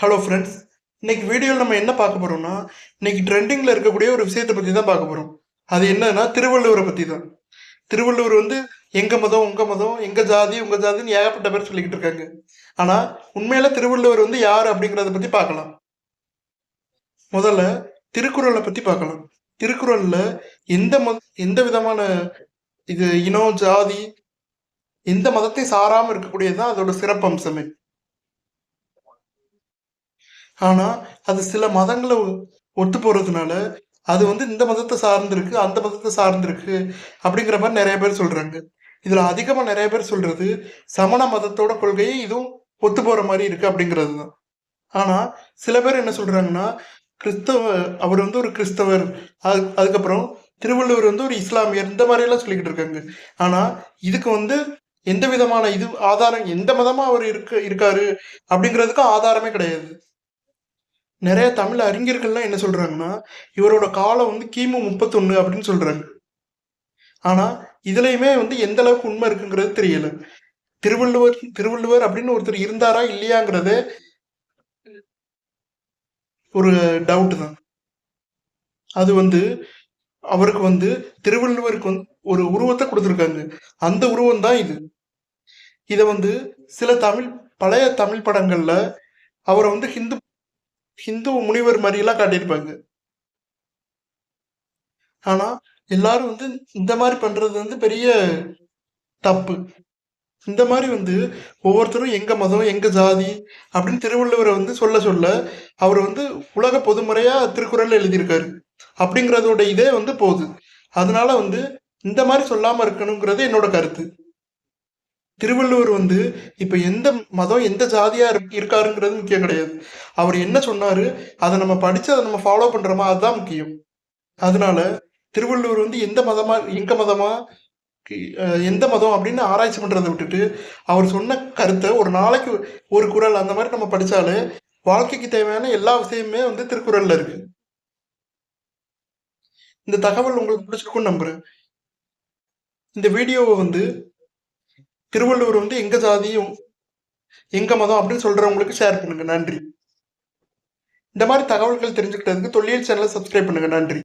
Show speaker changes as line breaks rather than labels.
Hello friends, இன்னைக்கு வீடியோவில் நம்ம என்ன பார்க்க போறோம்னா, இன்னைக்கு ட்ரெண்டிங்கில் இருக்கக்கூடிய ஒரு விஷயத்தை பற்றி தான் பார்க்க போறோம். அது என்னன்னா திருவள்ளுவரை பற்றி தான். திருவள்ளுவர் வந்து எங்க மதம், உங்க மதம், எங்க ஜாதி, உங்க ஜாதின்னு ஏகப்பட்ட பேர் சொல்லிக்கிட்டு இருக்காங்க. ஆனா உண்மையில திருவள்ளுவர் வந்து யார் அப்படிங்கிறத பத்தி பார்க்கலாம். முதல்ல திருக்குறளை பத்தி பார்க்கலாம். திருக்குறள்ல எந்த விதமான இது இனம், ஜாதி, எந்த மதத்தை சாராம இருக்கக்கூடியதுதான் அதோட சிறப்பம்சமே. ஆனா அது சில மதங்களை ஒத்து போறதுனால அது வந்து இந்த மதத்தை சார்ந்திருக்கு, அந்த மதத்தை சார்ந்திருக்கு அப்படிங்கிற மாதிரி நிறைய பேர் சொல்றாங்க. இதுல அதிகமா நிறைய பேர் சொல்றது சமண மதத்தோட கொள்கையை இதுவும் ஒத்து போற மாதிரி இருக்கு அப்படிங்கிறது தான். ஆனா சில பேர் என்ன சொல்றாங்கன்னா, கிறிஸ்தவ அவர் வந்து ஒரு கிறிஸ்தவர், அதுக்கப்புறம் திருவள்ளுவர் வந்து ஒரு இஸ்லாமியர், இந்த மாதிரி எல்லாம் சொல்லிக்கிட்டு இருக்காங்க. ஆனா இதுக்கு வந்து எந்த விதமான இது ஆதாரம், எந்த மதமா அவர் இருக்காரு அப்படிங்கிறதுக்கு ஆதாரமே கிடையாது. நிறைய தமிழ் அறிஞர்கள்லாம் என்ன சொல்றாங்கன்னா, இவரோட காலம் வந்து கிமு 31 அப்படின்னு சொல்றாங்க. ஆனா இதுலயுமே வந்து எந்த அளவுக்கு உண்மை இருக்குங்கிறது தெரியல. திருவள்ளுவர் திருவள்ளுவர் அப்படின்னு ஒருத்தர் இருந்தாரா இல்லையாங்கிறது ஒரு டவுட் தான். அது வந்து அவருக்கு வந்து திருவள்ளுவருக்கு வந்து ஒரு உருவத்தை கொடுத்துருக்காங்க. அந்த உருவம் தான் இது. இதை வந்து சில பழைய தமிழ் படங்கள்ல அவரை வந்து ஹிந்து ஹிந்து முனிவர் மாதிரி எல்லாம் காட்டியிருப்பாங்க. ஆனா எல்லாரும் வந்து இந்த மாதிரி பண்றது வந்து பெரிய தப்பு. இந்த மாதிரி வந்து ஒவ்வொருத்தரும் எங்க மதம், எங்க ஜாதி அப்படின்னு திருவள்ளுவரை வந்து சொல்ல சொல்ல அவர் வந்து உலக பொதுமுறையா திருக்குறள் எழுதியிருக்காரு அப்படிங்கறதோட இதே வந்து போகுது. அதனால வந்து இந்த மாதிரி சொல்லாம இருக்கணுங்கிறது என்னோட கருத்து. திருவள்ளுவர் வந்து இப்ப எந்த மதம், எந்த ஜாதியா இருக்காருங்கிறது முக்கியம் கிடையாது. அவர் என்ன சொன்னாரு, அதை நம்ம படிச்சு அதை நம்ம ஃபாலோ பண்றோமா, அதுதான் முக்கியம். அதனால திருவள்ளுவர் வந்து எந்த மதமா, எங்க மதமா, எந்த மதம் அப்படின்னு ஆராய்ச்சி பண்றதை விட்டுட்டு அவர் சொன்ன கருத்தை ஒரு நாளைக்கு ஒரு குறள் அந்த மாதிரி நம்ம படிச்சாலே வாழ்க்கைக்கு தேவையான எல்லா விஷயமுமே வந்து திருக்குறள்ல இருக்கு. இந்த தகவல் உங்களுக்கு பிடிச்சிருக்கும்னு நம்புறேன். இந்த வீடியோவை வந்து திருவள்ளுவர் வந்து எங்க ஜாதியும் எங்க மதம் அப்படின்னு சொல்றவங்களுக்கு ஷேர் பண்ணுங்க. நன்றி. இந்த மாதிரி தகவல்கள் தெரிஞ்சுக்கிட்டதுக்கு தொல்லியல் சேனலை சப்ஸ்கிரைப் பண்ணுங்க. நன்றி.